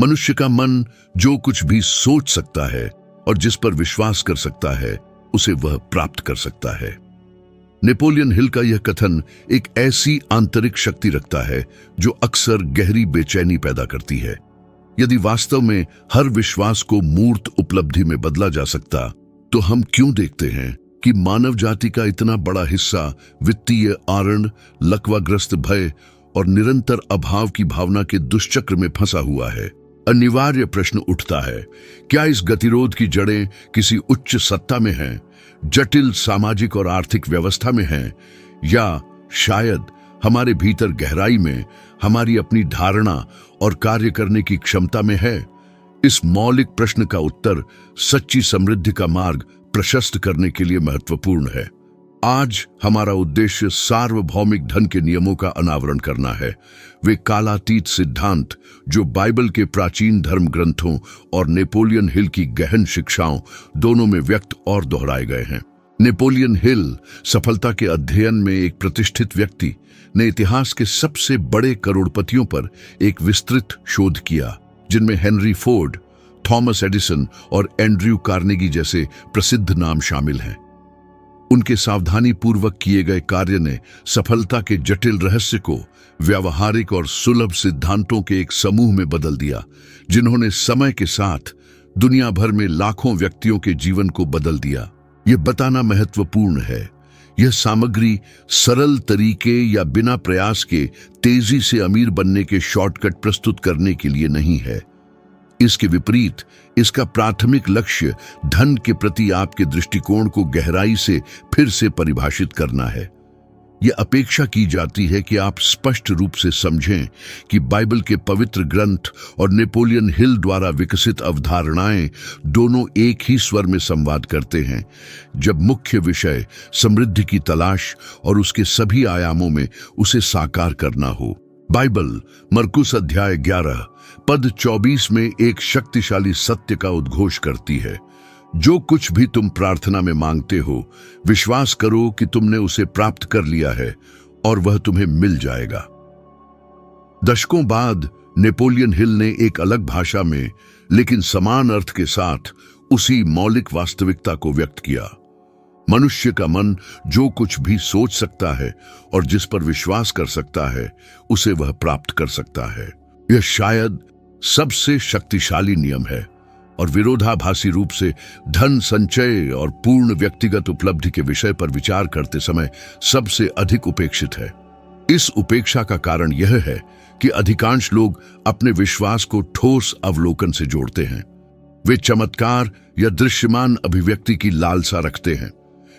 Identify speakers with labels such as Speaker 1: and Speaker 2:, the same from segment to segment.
Speaker 1: मनुष्य का मन जो कुछ भी सोच सकता है और जिस पर विश्वास कर सकता है उसे वह प्राप्त कर सकता है। नेपोलियन हिल का यह कथन एक ऐसी आंतरिक शक्ति रखता है जो अक्सर गहरी बेचैनी पैदा करती है। यदि वास्तव में हर विश्वास को मूर्त उपलब्धि में बदला जा सकता तो हम क्यों देखते हैं कि मानव जाति का इतना बड़ा हिस्सा वित्तीय आरण, लकवाग्रस्त भय और निरंतर अभाव की भावना के दुष्चक्र में फंसा हुआ है। अनिवार्य प्रश्न उठता है, क्या इस गतिरोध की जड़ें किसी उच्च सत्ता में हैं, जटिल सामाजिक और आर्थिक व्यवस्था में हैं, या शायद हमारे भीतर गहराई में हमारी अपनी धारणा और कार्य करने की क्षमता में है? इस मौलिक प्रश्न का उत्तर सच्ची समृद्धि का मार्ग प्रशस्त करने के लिए महत्वपूर्ण है। आज हमारा उद्देश्य सार्वभौमिक धन के नियमों का अनावरण करना है, वे कालातीत सिद्धांत जो बाइबल के प्राचीन धर्म ग्रंथों और नेपोलियन हिल की गहन शिक्षाओं दोनों में व्यक्त और दोहराए गए हैं। नेपोलियन हिल, सफलता के अध्ययन में एक प्रतिष्ठित व्यक्ति, ने इतिहास के सबसे बड़े करोड़पतियों पर एक विस्तृत शोध किया, जिनमें हेनरी फोर्ड, थॉमस एडिसन और एंड्रयू कार्नेगी जैसे प्रसिद्ध नाम शामिल हैं। उनके सावधानी पूर्वक किए गए कार्य ने सफलता के जटिल रहस्य को व्यावहारिक और सुलभ सिद्धांतों के एक समूह में बदल दिया, जिन्होंने समय के साथ दुनिया भर में लाखों व्यक्तियों के जीवन को बदल दिया। यह बताना महत्वपूर्ण है, यह सामग्री सरल तरीके या बिना प्रयास के तेजी से अमीर बनने के शॉर्टकट प्रस्तुत करने के लिए नहीं है। इसके विपरीत इसका प्राथमिक लक्ष्य धन के प्रति आपके दृष्टिकोण को गहराई से फिर से परिभाषित करना है। यह अपेक्षा की जाती है कि आप स्पष्ट रूप से समझें कि बाइबल के पवित्र ग्रंथ और नेपोलियन हिल द्वारा विकसित अवधारणाएं दोनों एक ही स्वर में संवाद करते हैं, जब मुख्य विषय समृद्धि की तलाश और उसके सभी आयामों में उसे साकार करना हो। बाइबल मरकुस अध्याय 11 पद 24 में एक शक्तिशाली सत्य का उद्घोष करती है, जो कुछ भी तुम प्रार्थना में मांगते हो, विश्वास करो कि तुमने उसे प्राप्त कर लिया है और वह तुम्हें मिल जाएगा। दशकों बाद नेपोलियन हिल ने एक अलग भाषा में लेकिन समान अर्थ के साथ उसी मौलिक वास्तविकता को व्यक्त किया। मनुष्य का मन जो कुछ भी सोच सकता है और जिस पर विश्वास कर सकता है उसे वह प्राप्त कर सकता है। यह शायद सबसे शक्तिशाली नियम है और विरोधाभासी रूप से धन संचय और पूर्ण व्यक्तिगत उपलब्धि के विषय पर विचार करते समय सबसे अधिक उपेक्षित है। इस उपेक्षा का कारण यह है कि अधिकांश लोग अपने विश्वास को ठोस अवलोकन से जोड़ते हैं। वे चमत्कार या दृश्यमान अभिव्यक्ति की लालसा रखते हैं,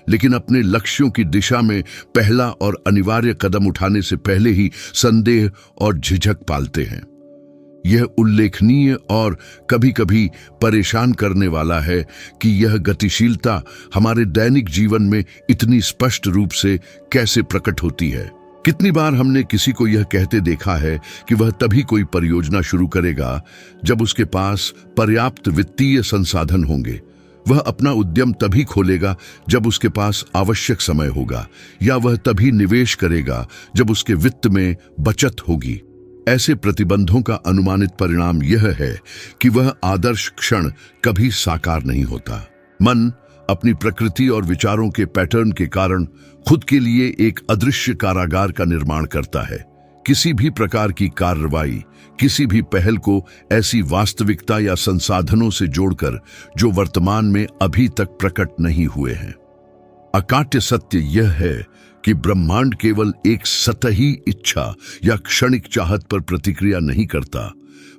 Speaker 1: लेकिन अपने लक्ष्यों की दिशा में पहला और अनिवार्य कदम उठाने से पहले ही संदेह और झिझक पालते हैं। यह उल्लेखनीय और कभी-कभी परेशान करने वाला है कि यह गतिशीलता हमारे दैनिक जीवन में इतनी स्पष्ट रूप से कैसे प्रकट होती है। कितनी बार हमने किसी को यह कहते देखा है कि वह तभी कोई परियोजना शुरू करेगा जब उसके पास पर्याप्त वित्तीय संसाधन होंगे, वह अपना उद्यम तभी खोलेगा जब उसके पास आवश्यक समय होगा, या वह तभी निवेश करेगा जब उसके वित्त में बचत होगी। ऐसे प्रतिबंधों का अनुमानित परिणाम यह है कि वह आदर्श क्षण कभी साकार नहीं होता। मन अपनी प्रकृति और विचारों के पैटर्न के कारण खुद के लिए एक अदृश्य कारागार का निर्माण करता है। किसी भी प्रकार की कार्रवाई, किसी भी पहल को ऐसी वास्तविकता या संसाधनों से जोड़कर जो वर्तमान में अभी तक प्रकट नहीं हुए हैं। अकाट्य सत्य यह है कि ब्रह्मांड केवल एक सतही इच्छा या क्षणिक चाहत पर प्रतिक्रिया नहीं करता,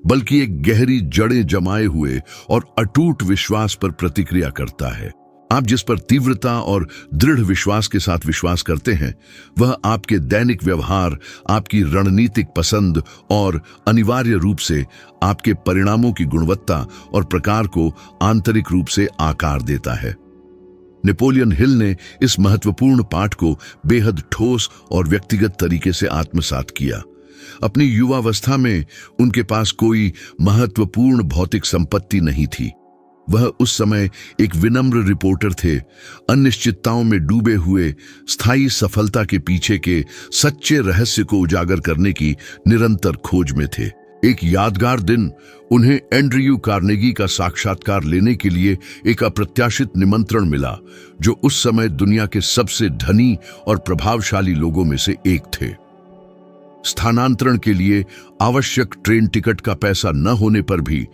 Speaker 1: बल्कि एक गहरी जड़ें जमाए हुए और अटूट विश्वास पर प्रतिक्रिया करता है। आप जिस पर तीव्रता और दृढ़ विश्वास के साथ विश्वास करते हैं, वह आपके दैनिक व्यवहार, आपकी रणनीतिक पसंद और अनिवार्य रूप से आपके परिणामों की गुणवत्ता और प्रकार को आंतरिक रूप से आकार देता है। नेपोलियन हिल ने इस महत्वपूर्ण पाठ को बेहद ठोस और व्यक्तिगत तरीके से आत्मसात किया। अपनी युवावस्था में उनके पास कोई महत्वपूर्ण भौतिक संपत्ति नहीं थी। वह उस समय एक विनम्र रिपोर्टर थे, अनिश्चितताओं में डूबे हुए स्थायी सफलता के पीछे के सच्चे रहस्य को उजागर करने की निरंतर खोज में थे। एक यादगार दिन उन्हें एंड्रयू कार्नेगी का साक्षात्कार लेने के लिए एक अप्रत्याशित निमंत्रण मिला, जो उस समय दुनिया के सबसे धनी और प्रभावशाली लोगों में से एक थे। स्थानांतरण के लिए आवश्यक ट्रेन टिकट का पैसा न होने पर भी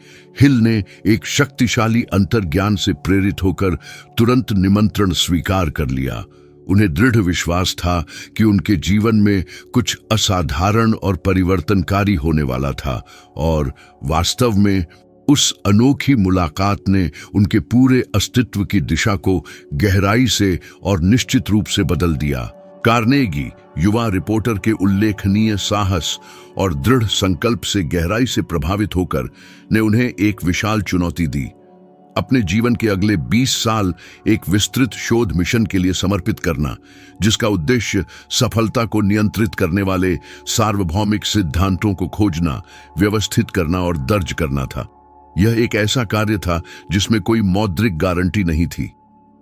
Speaker 1: हिल ने एक शक्तिशाली अंतर्ज्ञान से प्रेरित होकर तुरंत निमंत्रण स्वीकार कर लिया। उन्हें दृढ़ विश्वास था कि उनके जीवन में कुछ असाधारण और परिवर्तनकारी होने वाला था, और वास्तव में उस अनोखी मुलाकात ने उनके पूरे अस्तित्व की दिशा को गहराई से और निश्चित रूप से बदल दिया। कार्नेगी युवा रिपोर्टर के उल्लेखनीय साहस और दृढ़ संकल्प से गहराई से प्रभावित होकर ने उन्हें एक विशाल चुनौती दी, अपने जीवन के अगले 20 साल एक विस्तृत शोध मिशन के लिए समर्पित करना, जिसका उद्देश्य सफलता को नियंत्रित करने वाले सार्वभौमिक सिद्धांतों को खोजना, व्यवस्थित करना और दर्ज करना था। यह एक ऐसा कार्य था जिसमें कोई मौद्रिक गारंटी नहीं थी,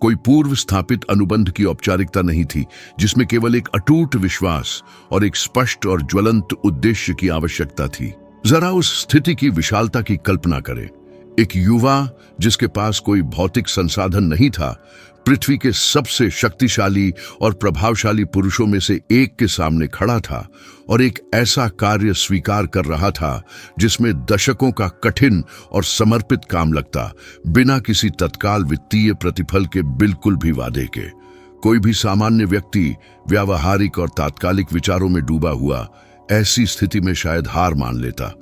Speaker 1: कोई पूर्व स्थापित अनुबंध की औपचारिकता नहीं थी, जिसमें केवल एक अटूट विश्वास और एक स्पष्ट और ज्वलंत उद्देश्य की आवश्यकता थी। जरा उस स्थिति की विशालता की कल्पना करें। एक युवा जिसके पास कोई भौतिक संसाधन नहीं था, पृथ्वी के सबसे शक्तिशाली और प्रभावशाली पुरुषों में से एक के सामने खड़ा था और एक ऐसा कार्य स्वीकार कर रहा था जिसमें दशकों का कठिन और समर्पित काम लगता, बिना किसी तत्काल वित्तीय प्रतिफल के, बिल्कुल भी वादे के। कोई भी सामान्य व्यक्ति व्यावहारिक और तात्कालिक विचारों में डूबा हुआ ऐसी स्थिति में शायद हार मान लेता।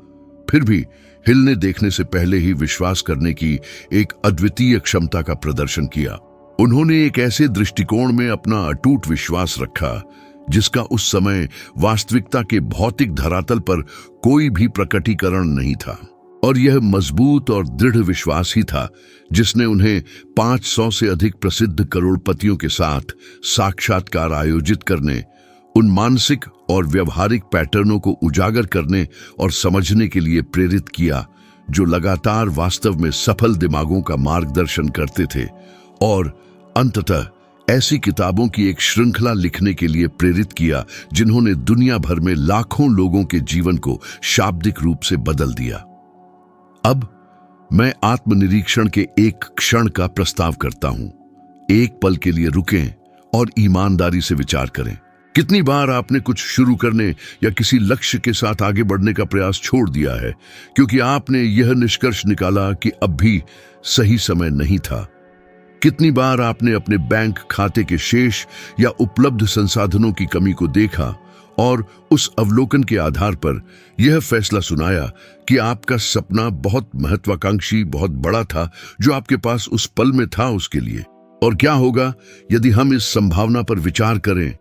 Speaker 1: फिर भी हिल ने देखने से पहले ही विश्वास करने की एक अद्वितीय क्षमता का प्रदर्शन किया। उन्होंने एक ऐसे दृष्टिकोण में अपना अटूट विश्वास रखा जिसका उस समय वास्तविकता के भौतिक धरातल पर कोई भी प्रकटीकरण नहीं था, और यह मजबूत और दृढ़ विश्वास ही था जिसने उन्हें 500 से अधिक प्रसिद्ध करोड़पतियों के साथ साक्षात्कार आयोजित करने, उन मानसिक और व्यवहारिक पैटर्नों को उजागर करने और समझने के लिए प्रेरित किया जो लगातार वास्तव में सफल दिमागों का मार्गदर्शन करते थे, और अंततः ऐसी किताबों की एक श्रृंखला लिखने के लिए प्रेरित किया जिन्होंने दुनिया भर में लाखों लोगों के जीवन को शाब्दिक रूप से बदल दिया। अब मैं आत्मनिरीक्षण के एक क्षण का प्रस्ताव करता हूं। एक पल के लिए रुकें और ईमानदारी से विचार करें। कितनी बार आपने कुछ शुरू करने या किसी लक्ष्य के साथ आगे बढ़ने का प्रयास छोड़ दिया है क्योंकि आपने यह निष्कर्ष निकाला कि अब भी सही समय नहीं था? कितनी बार आपने अपने बैंक खाते के शेष या उपलब्ध संसाधनों की कमी को देखा और उस अवलोकन के आधार पर यह फैसला सुनाया कि आपका सपना बहुत महत्वाकांक्षी, बहुत बड़ा था जो आपके पास उस पल में था उसके लिए? और क्या होगा यदि हम इस संभावना पर विचार करें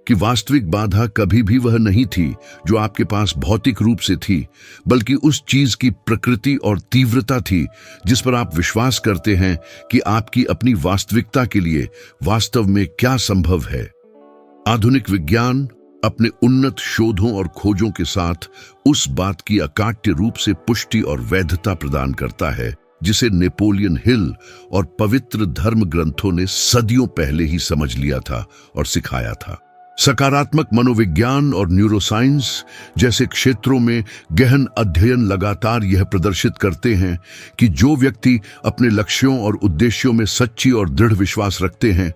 Speaker 1: कि वास्तविक बाधा कभी भी वह नहीं थी जो आपके पास भौतिक रूप से थी, बल्कि उस चीज की प्रकृति और तीव्रता थी जिस पर आप विश्वास करते हैं कि आपकी अपनी वास्तविकता के लिए वास्तव में क्या संभव है। आधुनिक विज्ञान अपने उन्नत शोधों और खोजों के साथ उस बात की अकाट्य रूप से पुष्टि और वैधता प्रदान करता है जिसे नेपोलियन हिल और पवित्र धर्म ग्रंथों ने सदियों पहले ही समझ लिया था और सिखाया था। सकारात्मक मनोविज्ञान और न्यूरोसाइंस जैसे क्षेत्रों में गहन अध्ययन लगातार यह प्रदर्शित करते हैं कि जो व्यक्ति अपने लक्ष्यों और उद्देश्यों में सच्ची और दृढ़ विश्वास रखते हैं,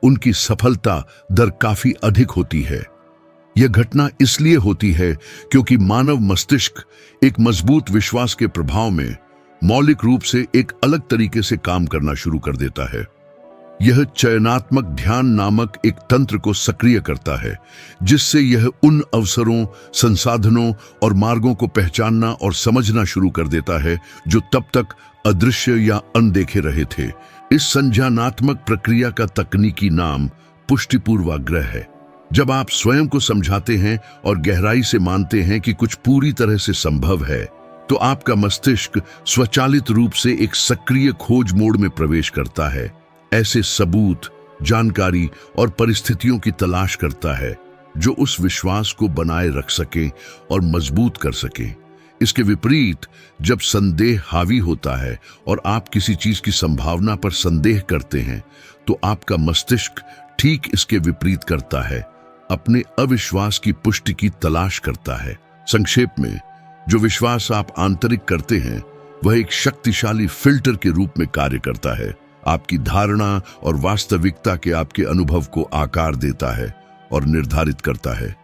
Speaker 1: उनकी सफलता दर काफी अधिक होती है। यह घटना इसलिए होती है क्योंकि मानव मस्तिष्क एक मजबूत विश्वास के प्रभाव में मौलिक रूप से एक अलग तरीके से काम करना शुरू कर देता है। यह चयनात्मक ध्यान नामक एक तंत्र को सक्रिय करता है जिससे यह उन अवसरों, संसाधनों और मार्गों को पहचानना और समझना शुरू कर देता है जो तब तक अदृश्य या अनदेखे रहे थे। इस संज्ञानात्मक प्रक्रिया का तकनीकी नाम पुष्टिपूर्वाग्रह है। जब आप स्वयं को समझाते हैं और गहराई से मानते हैं कि कुछ पूरी तरह से संभव है, तो आपका मस्तिष्क स्वचालित रूप से एक सक्रिय खोज मोड में प्रवेश करता है। ऐसे सबूत, जानकारी और परिस्थितियों की तलाश करता है जो उस विश्वास को बनाए रख सके और मजबूत कर सके। इसके विपरीत, जब संदेह हावी होता है और आप किसी चीज की संभावना पर संदेह करते हैं, तो आपका मस्तिष्क ठीक इसके विपरीत करता है, अपने अविश्वास की पुष्टि की तलाश करता है। संक्षेप में, जो विश्वास आप आंतरिक करते हैं वह एक शक्तिशाली फिल्टर के रूप में कार्य करता है, आपकी धारणा और वास्तविकता के आपके अनुभव को आकार देता है और निर्धारित करता है।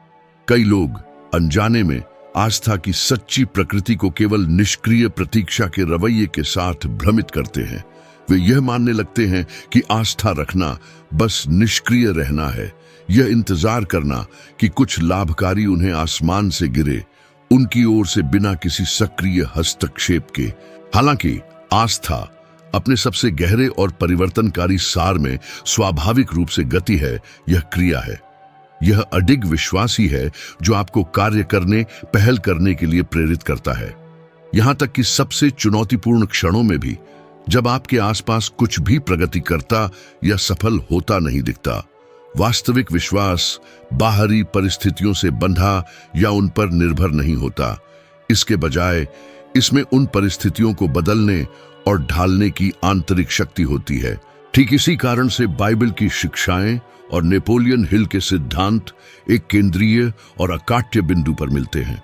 Speaker 1: कई लोग अनजाने में आस्था की सच्ची प्रकृति को केवल निष्क्रिय प्रतीक्षा के रवैये के साथ भ्रमित करते हैं। वे यह मानने लगते हैं कि आस्था रखना बस निष्क्रिय रहना है, यह इंतजार करना कि कुछ लाभकारी उन्हें आसमान से गिरे, उनकी ओर से बिना किसी सक्रिय हस्तक्षेप के। हालांकि आस्था अपने सबसे गहरे और परिवर्तनकारी सार में स्वाभाविक रूप से गति है, यह क्रिया है। यह अडिग विश्वास ही है जो आपको कार्य करने, पहल करने के लिए प्रेरित करता है। यहां तक कि सबसे चुनौतीपूर्ण क्षणों में भी, जब आपके आसपास कुछ भी प्रगति करता या सफल होता नहीं दिखता। वास्तविक विश्वास बाहरी परिस्थितियों से बंधा या उन पर निर्भर नहीं होता। इसके बजाय इसमें उन परिस्थितियों को बदलने और ढालने की आंतरिक शक्ति होती है। ठीक इसी कारण से बाइबल की शिक्षाएं और नेपोलियन हिल के सिद्धांत एक केंद्रीय और अकाट्य बिंदु पर मिलते हैं।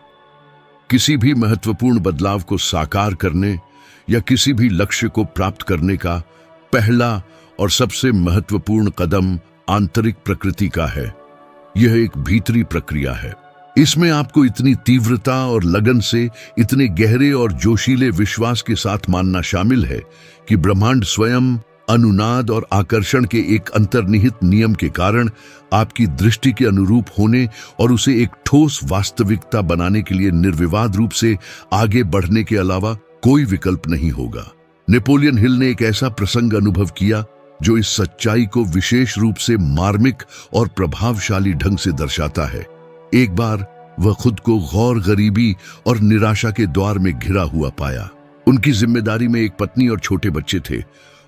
Speaker 1: किसी भी महत्वपूर्ण बदलाव को साकार करने या किसी भी लक्ष्य को प्राप्त करने का पहला और सबसे महत्वपूर्ण कदम आंतरिक प्रकृति का है। यह एक भीतरी प्रक्रिया है। इसमें आपको इतनी तीव्रता और लगन से, इतने गहरे और जोशीले विश्वास के साथ मानना शामिल है कि ब्रह्मांड स्वयं अनुनाद और आकर्षण के एक अंतर्निहित नियम के कारण आपकी दृष्टि के अनुरूप होने और उसे एक ठोस वास्तविकता बनाने के लिए निर्विवाद रूप से आगे बढ़ने के अलावा कोई विकल्प नहीं होगा। नेपोलियन हिल ने एक ऐसा प्रसंग अनुभव किया जो इस सच्चाई को विशेष रूप से मार्मिक और प्रभावशाली ढंग से दर्शाता है। एक बार वह खुद को गौर गरीबी और निराशा के द्वार में घिरा हुआ पाया। उनकी जिम्मेदारी में एक पत्नी और छोटे बच्चे थे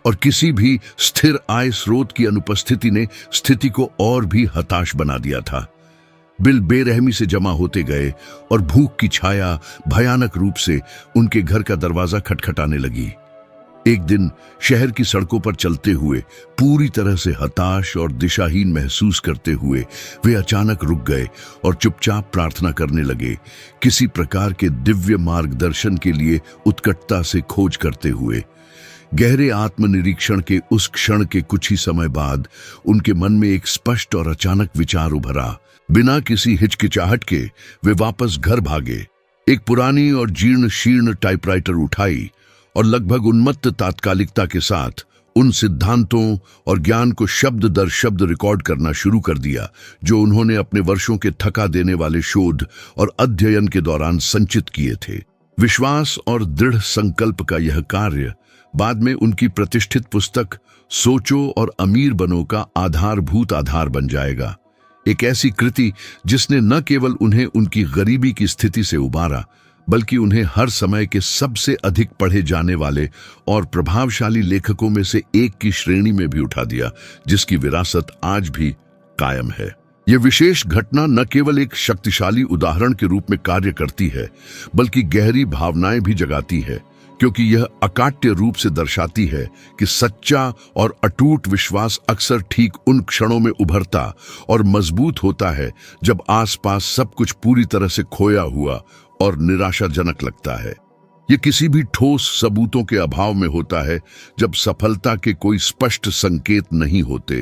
Speaker 1: और किसी भी स्थिर आय स्रोत की अनुपस्थिति ने स्थिति को और भी हताश बना दिया था। बिल बेरहमी से जमा होते गए और भूख की छाया भयानक रूप से उनके घर का दरवाजा खटखटाने लगी। एक दिन शहर की सड़कों पर चलते हुए पूरी तरह से हताश और दिशाहीन महसूस करते हुए वे अचानक रुक गए और चुपचाप प्रार्थना करने लगे, किसी प्रकार के दिव्य मार्गदर्शन के लिए उत्कटता से खोज करते हुए। गहरे आत्मनिरीक्षण के उस क्षण के कुछ ही समय बाद उनके मन में एक स्पष्ट और अचानक विचार उभरा। बिना किसी हिचकिचाहट के वे वापस घर भागे, एक पुरानी और जीर्ण शीर्ण टाइपराइटर उठाई और लगभग उन्मत्त तात्कालिकता के साथ उन सिद्धांतों और ज्ञान को शब्द दर शब्द रिकॉर्ड करना शुरू कर दिया जो उन्होंने अपने वर्षों के थका देने वाले शोध और अध्ययन के दौरान संचित किए थे। विश्वास और दृढ़ संकल्प का यह कार्य बाद में उनकी प्रतिष्ठित पुस्तक सोचो और अमीर बनो का आधारभूत आधार बन जाएगा। एक ऐसी कृति जिसने न केवल उन्हें उनकी गरीबी की स्थिति से उबारा, बल्कि उन्हें हर समय के सबसे अधिक पढ़े जाने वाले और प्रभावशाली लेखकों में से एक की श्रेणी में भी उठा दिया, जिसकी विरासत आज भी कायम है। यह विशेष घटना न केवल एक शक्तिशाली उदाहरण के रूप में कार्य करती है, बल्कि गहरी भावनाएं भी जगाती है, क्योंकि यह अकाट्य रूप से दर्शाती है कि सच्चा और अटूट विश्वास अक्सर ठीक उन क्षणों में उभरता और मजबूत होता है जब आसपास सब कुछ पूरी तरह से खोया हुआ और निराशाजनक लगता है। यह किसी भी ठोस सबूतों के अभाव में होता है, जब सफलता के कोई स्पष्ट संकेत नहीं होते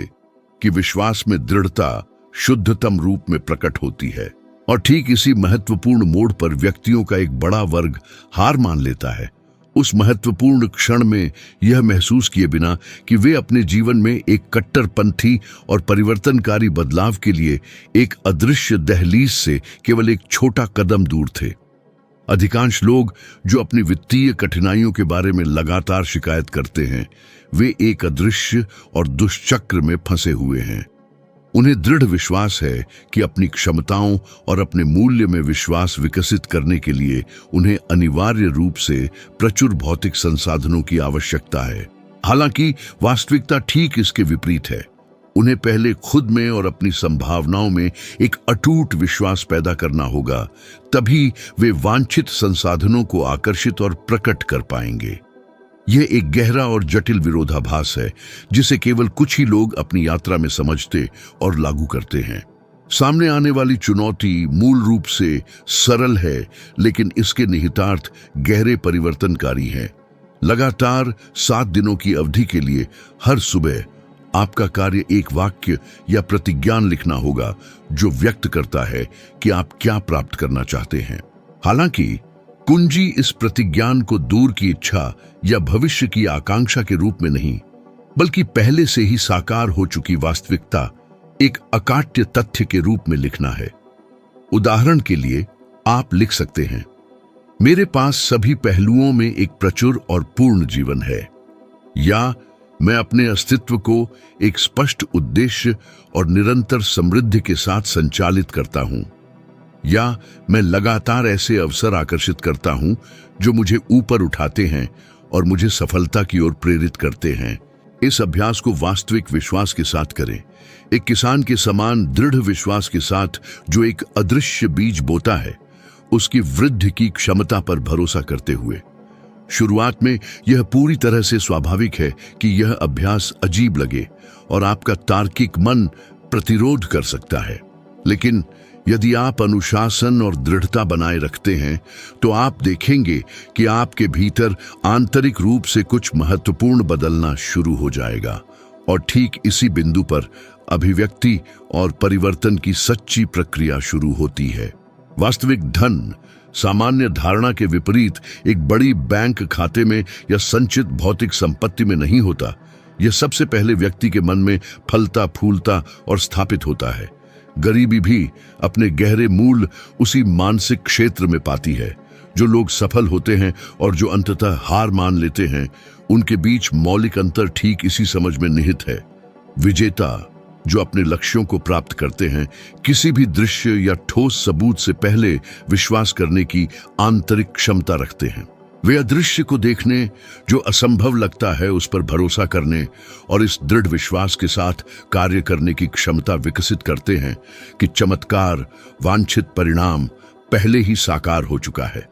Speaker 1: कि विश्वास में दृढ़ता शुद्धतम रूप में प्रकट होती है। और ठीक इसी महत्वपूर्ण मोड़ पर व्यक्तियों का एक बड़ा वर्ग हार मान लेता है, उस महत्वपूर्ण क्षण में यह महसूस किए बिना कि वे अपने जीवन में एक कट्टरपंथी और परिवर्तनकारी बदलाव के लिए एक अदृश्य दहलीज से केवल एक छोटा कदम दूर थे। अधिकांश लोग जो अपनी वित्तीय कठिनाइयों के बारे में लगातार शिकायत करते हैं, वे एक अदृश्य और दुष्चक्र में फंसे हुए हैं। उन्हें दृढ़ विश्वास है कि अपनी क्षमताओं और अपने मूल्य में विश्वास विकसित करने के लिए उन्हें अनिवार्य रूप से प्रचुर भौतिक संसाधनों की आवश्यकता है। हालांकि वास्तविकता ठीक इसके विपरीत है। उन्हें पहले खुद में और अपनी संभावनाओं में एक अटूट विश्वास पैदा करना होगा, तभी वे वांछित संसाधनों को आकर्षित और प्रकट कर पाएंगे। यह एक गहरा और जटिल विरोधाभास है जिसे केवल कुछ ही लोग अपनी यात्रा में समझते और लागू करते हैं। सामने आने वाली चुनौती मूल रूप से सरल है, लेकिन इसके निहितार्थ गहरे परिवर्तनकारी हैं। लगातार 7 दिनों की अवधि के लिए हर सुबह आपका कार्य एक वाक्य या प्रतिज्ञान लिखना होगा जो व्यक्त करता है कि आप क्या प्राप्त करना चाहते हैं। हालांकि कुंजी इस प्रतिज्ञान को दूर की इच्छा या भविष्य की आकांक्षा के रूप में नहीं, बल्कि पहले से ही साकार हो चुकी वास्तविकता, एक अकाट्य तथ्य के रूप में लिखना है। उदाहरण के लिए आप लिख सकते हैं, मेरे पास सभी पहलुओं में एक प्रचुर और पूर्ण जीवन है, या मैं अपने अस्तित्व को एक स्पष्ट उद्देश्य और निरंतर समृद्धि के साथ संचालित करता हूं, या मैं लगातार ऐसे अवसर आकर्षित करता हूं जो मुझे ऊपर उठाते हैं और मुझे सफलता की ओर प्रेरित करते हैं। इस अभ्यास को वास्तविक विश्वास के साथ करें, एक किसान के समान दृढ़ विश्वास के साथ जो एक अदृश्य बीज बोता है, उसकी वृद्धि की क्षमता पर भरोसा करते हुए। शुरुआत में यह पूरी तरह से स्वाभाविक है कि यह अभ्यास अजीब लगे और आपका तार्किक मन प्रतिरोध कर सकता है, लेकिन यदि आप अनुशासन और दृढ़ता बनाए रखते हैं तो आप देखेंगे कि आपके भीतर आंतरिक रूप से कुछ महत्वपूर्ण बदलना शुरू हो जाएगा, और ठीक इसी बिंदु पर अभिव्यक्ति और परिवर्तन की सच्ची प्रक्रिया शुरू होती है। वास्तविक धन सामान्य धारणा के विपरीत एक बड़ी बैंक खाते में या संचित भौतिक संपत्ति में नहीं होता। यह सबसे पहले व्यक्ति के मन में फलता फूलता और स्थापित होता है। गरीबी भी अपने गहरे मूल उसी मानसिक क्षेत्र में पाती है। जो लोग सफल होते हैं और जो अंततः हार मान लेते हैं, उनके बीच मौलिक अंतर ठीक इसी समझ में निहित है। विजेता जो अपने लक्ष्यों को प्राप्त करते हैं, किसी भी दृश्य या ठोस सबूत से पहले विश्वास करने की आंतरिक क्षमता रखते हैं। वे अदृश्य को देखने, जो असंभव लगता है उस पर भरोसा करने और इस दृढ़ विश्वास के साथ कार्य करने की क्षमता विकसित करते हैं कि चमत्कार, वांछित परिणाम पहले ही साकार हो चुका है।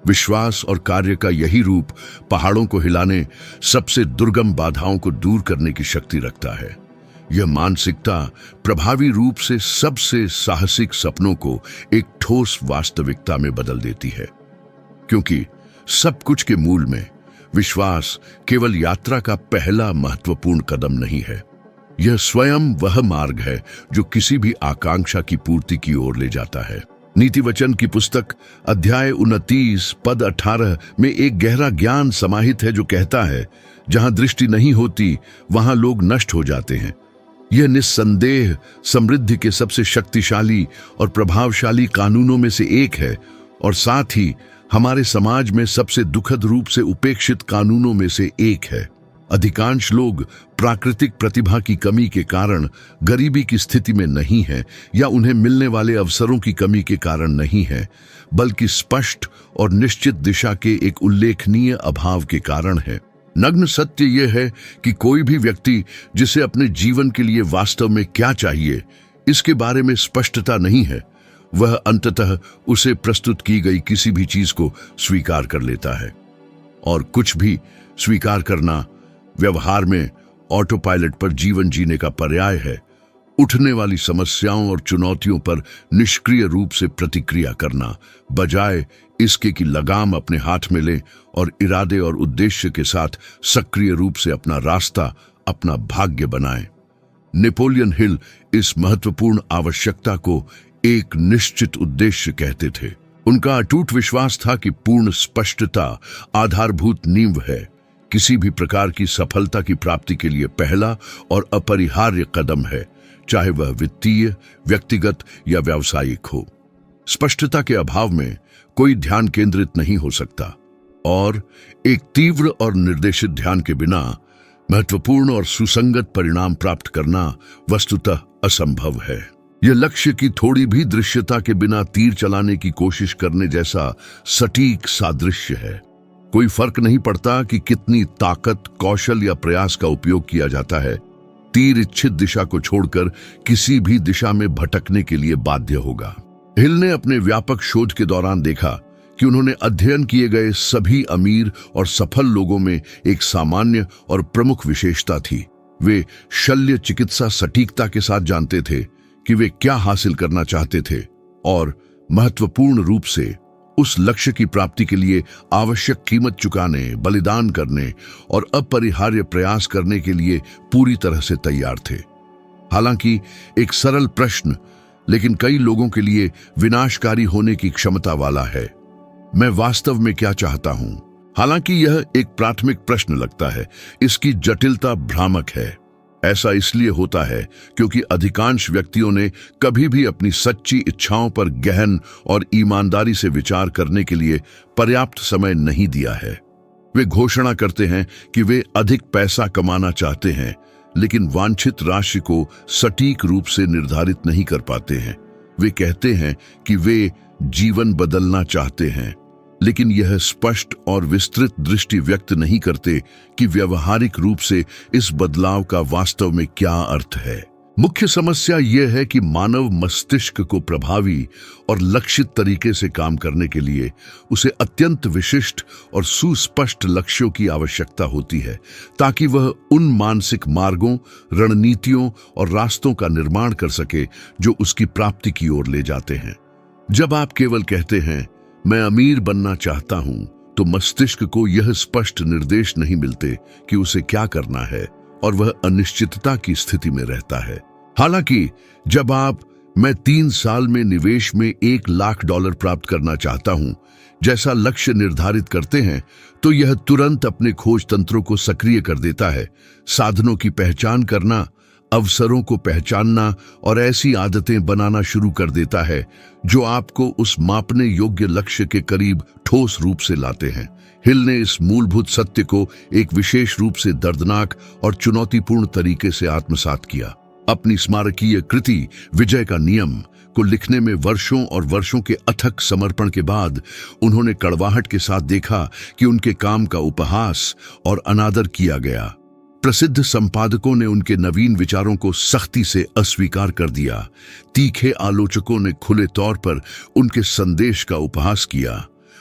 Speaker 1: विश्वास और कार्य का यही रूप पहाड़ों को हिलाने, सबसे दुर्गम बाधाओं को दूर करने की शक्ति रखता है। यह मानसिकता प्रभावी रूप से सबसे साहसिक सपनों को एक ठोस वास्तविकता में बदल देती है, क्योंकि सब कुछ के मूल में विश्वास केवल यात्रा का पहला महत्वपूर्ण कदम नहीं है, यह स्वयं वह मार्ग है जो किसी भी आकांक्षा की पूर्ति की ओर ले जाता है। नीति वचन की पुस्तक अध्याय 29 पद 18 में एक गहरा ज्ञान समाहित है जो कहता है, जहां दृष्टि नहीं होती वहां लोग नष्ट हो जाते हैं। यह निस्संदेह समृद्धि के सबसे शक्तिशाली और प्रभावशाली कानूनों में से एक है, और साथ ही हमारे समाज में सबसे दुखद रूप से उपेक्षित कानूनों में से एक है। अधिकांश लोग प्राकृतिक प्रतिभा की कमी के कारण गरीबी की स्थिति में नहीं हैं, या उन्हें मिलने वाले अवसरों की कमी के कारण नहीं है, बल्कि स्पष्ट और निश्चित दिशा के एक उल्लेखनीय अभाव के कारण है। नग्न सत्य यह है कि कोई भी व्यक्ति जिसे अपने जीवन के लिए वास्तव में क्या चाहिए, इसके बारे में स्पष्टता नहीं है, वह अंततः उसे प्रस्तुत की गई किसी भी चीज को स्वीकार कर लेता है। और कुछ भी स्वीकार करना व्यवहार में ऑटो पायलट पर जीवन जीने का पर्याय है। उठने वाली समस्याओं और चुनौतियों पर निष्क्रिय रूप से प्रतिक्रिया करना, बजाय इसके कि लगाम अपने हाथ में लें और इरादे और उद्देश्य के साथ सक्रिय रूप से अपना रास्ता, अपना भाग्य बनाएं। नेपोलियन हिल इस महत्वपूर्ण आवश्यकता को एक निश्चित उद्देश्य कहते थे। उनका अटूट विश्वास था कि पूर्ण स्पष्टता आधारभूत नींव है, किसी भी प्रकार की सफलता की प्राप्ति के लिए पहला और अपरिहार्य कदम है, चाहे वह वित्तीय, व्यक्तिगत या व्यावसायिक हो। स्पष्टता के अभाव में कोई ध्यान केंद्रित नहीं हो सकता, और एक तीव्र और निर्देशित ध्यान के बिना महत्वपूर्ण और सुसंगत परिणाम प्राप्त करना वस्तुतः असंभव है। यह लक्ष्य की थोड़ी भी दृश्यता के बिना तीर चलाने की कोशिश करने जैसा सटीक सादृश्य है। कोई फर्क नहीं पड़ता कि कितनी ताकत, कौशल या प्रयास का उपयोग किया जाता है, तीर इच्छित दिशा को छोड़कर किसी भी दिशा में भटकने के लिए बाध्य होगा। हिल ने अपने व्यापक शोध के दौरान देखा कि उन्होंने अध्ययन किए गए सभी अमीर और सफल लोगों में एक सामान्य और प्रमुख विशेषता थी। वे शल्य चिकित्सा सटीकता के साथ जानते थे कि वे क्या हासिल करना चाहते थे और महत्वपूर्ण रूप से उस लक्ष्य की प्राप्ति के लिए आवश्यक कीमत चुकाने, बलिदान करने और अपरिहार्य प्रयास करने के लिए पूरी तरह से तैयार थे। हालांकि एक सरल प्रश्न, लेकिन कई लोगों के लिए विनाशकारी होने की क्षमता वाला है, मैं वास्तव में क्या चाहता हूं? हालांकि यह एक प्राथमिक प्रश्न लगता है, इसकी जटिलता भ्रामक है। ऐसा इसलिए होता है क्योंकि अधिकांश व्यक्तियों ने कभी भी अपनी सच्ची इच्छाओं पर गहन और ईमानदारी से विचार करने के लिए पर्याप्त समय नहीं दिया है। वे घोषणा करते हैं कि वे अधिक पैसा कमाना चाहते हैं, लेकिन वांछित राशि को सटीक रूप से निर्धारित नहीं कर पाते हैं। वे कहते हैं कि वे जीवन बदलना चाहते हैं, लेकिन यह स्पष्ट और विस्तृत दृष्टि व्यक्त नहीं करते कि व्यवहारिक रूप से इस बदलाव का वास्तव में क्या अर्थ है। मुख्य समस्या यह है कि मानव मस्तिष्क को प्रभावी और लक्षित तरीके से काम करने के लिए उसे अत्यंत विशिष्ट और सुस्पष्ट लक्ष्यों की आवश्यकता होती है, ताकि वह उन मानसिक मार्गों, रणनीतियों और रास्तों का निर्माण कर सके जो उसकी प्राप्ति की ओर ले जाते हैं। जब आप केवल कहते हैं मैं अमीर बनना चाहता हूं, तो मस्तिष्क को यह स्पष्ट निर्देश नहीं मिलते कि उसे क्या करना है और वह अनिश्चितता की स्थिति में रहता है। हालांकि जब आप मैं 3 साल में निवेश में $1,00,000 प्राप्त करना चाहता हूं जैसा लक्ष्य निर्धारित करते हैं, तो यह तुरंत अपने खोज तंत्रों को सक्रिय कर देता है। साधनों की पहचान करना, अवसरों को पहचानना और ऐसी आदतें बनाना शुरू कर देता है जो आपको उस मापने योग्य लक्ष्य के करीब ठोस रूप से लाते हैं। हिल ने इस मूलभूत सत्य को एक विशेष रूप से दर्दनाक और चुनौतीपूर्ण तरीके से आत्मसात किया। अपनी स्मारकीय कृति विजय का नियम को लिखने में वर्षों और वर्षों के अथक समर्पण के बाद उन्होंने कड़वाहट के साथ देखा कि उनके काम का उपहास और अनादर किया गया। प्रसिद्ध संपादकों ने उनके नवीन विचारों को सख्ती से अस्वीकार कर दिया। तीखे आलोचकों ने खुले तौर पर उनके संदेश का उपहास किया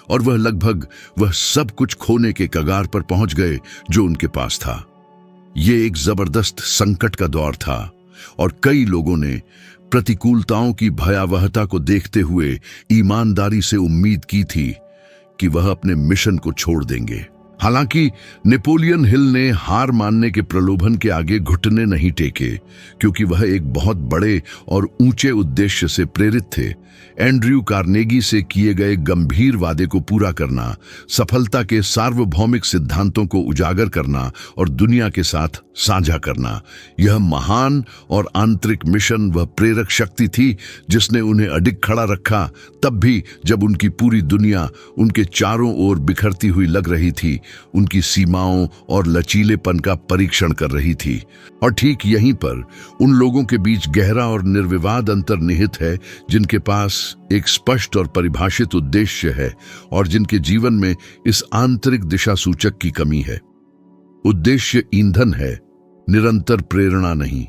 Speaker 1: और वह सब कुछ खोने के कगार पर पहुंच गए जो उनके पास था। ये एक जबरदस्त संकट का दौर था और कई लोगों ने प्रतिकूलताओं की भयावहता को देखते हुए ईमानदारी से उम्मीद की थी कि वह अपने मिशन को छोड़ देंगे। हालांकि नेपोलियन हिल ने हार मानने के प्रलोभन के आगे घुटने नहीं टेके, क्योंकि वह एक बहुत बड़े और ऊंचे उद्देश्य से प्रेरित थे। एंड्रयू कार्नेगी से किए गए गंभीर वादे को पूरा करना, सफलता के सार्वभौमिक सिद्धांतों को उजागर करना और दुनिया के साथ साझा करना, यह महान और आंतरिक मिशन वह प्रेरक शक्ति थी जिसने उन्हें अडिग खड़ा रखा, तब भी जब उनकी पूरी दुनिया उनके चारों ओर बिखरती हुई लग रही थी, उनकी सीमाओं और लचीलेपन का परीक्षण कर रही थी। और ठीक यहीं पर उन लोगों के बीच गहरा और निर्विवाद अंतर निहित है जिनके पास एक स्पष्ट और परिभाषित उद्देश्य है और जिनके जीवन में इस आंतरिक दिशा सूचक की कमी है। उद्देश्य ईंधन है, निरंतर प्रेरणा नहीं।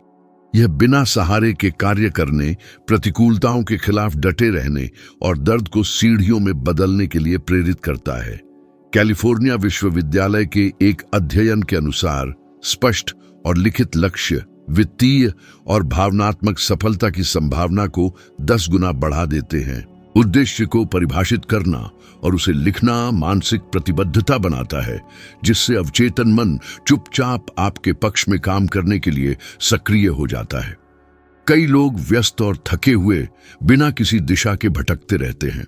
Speaker 1: यह बिना सहारे के कार्य करने, प्रतिकूलताओं के खिलाफ डटे रहने और दर्द को सीढ़ियों में बदलने के लिए प्रेरित करता है। कैलिफोर्निया विश्वविद्यालय के एक अध्ययन के अनुसार स्पष्ट और लिखित लक्ष्य वित्तीय और भावनात्मक सफलता की संभावना को 10 गुना बढ़ा देते हैं। उद्देश्य को परिभाषित करना और उसे लिखना मानसिक प्रतिबद्धता बनाता है, जिससे अवचेतन मन चुपचाप आपके पक्ष में काम करने के लिए सक्रिय हो जाता है। कई लोग व्यस्त और थके हुए बिना किसी दिशा के भटकते रहते हैं।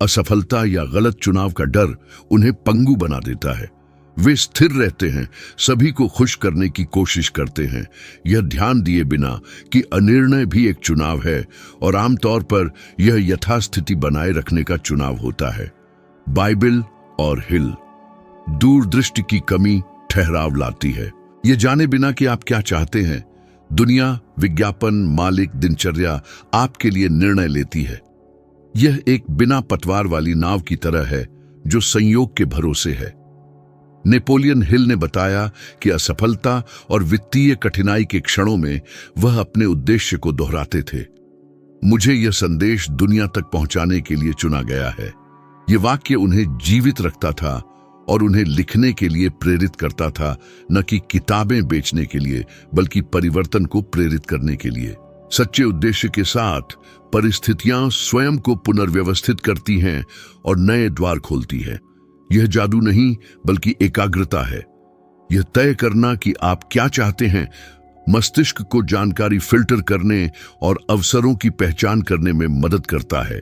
Speaker 1: असफलता या गलत चुनाव का डर उन्हें पंगु बना देता है। वे स्थिर रहते हैं, सभी को खुश करने की कोशिश करते हैं, यह ध्यान दिए बिना कि अनिर्णय भी एक चुनाव है और आमतौर पर यह यथास्थिति बनाए रखने का चुनाव होता है। बाइबिल और हिल दूरदृष्टि की कमी ठहराव लाती है। यह जाने बिना कि आप क्या चाहते हैं, दुनिया, विज्ञापन, मालिक, दिनचर्या आपके लिए निर्णय लेती है। यह एक बिना पतवार वाली नाव की तरह है जो संयोग के भरोसे है। नेपोलियन हिल ने बताया कि असफलता और वित्तीय कठिनाई के क्षणों में वह अपने उद्देश्य को दोहराते थे। मुझे यह संदेश दुनिया तक पहुंचाने के लिए चुना गया है। यह वाक्य उन्हें जीवित रखता था और उन्हें लिखने के लिए प्रेरित करता था, न कि किताबें बेचने के लिए, बल्कि परिवर्तन को प्रेरित करने के लिए। सच्चे उद्देश्य के साथ परिस्थितियां स्वयं को पुनर्व्यवस्थित करती हैं और नए द्वार खोलती है। यह जादू नहीं बल्कि एकाग्रता है। यह तय करना कि आप क्या चाहते हैं मस्तिष्क को जानकारी फिल्टर करने और अवसरों की पहचान करने में मदद करता है।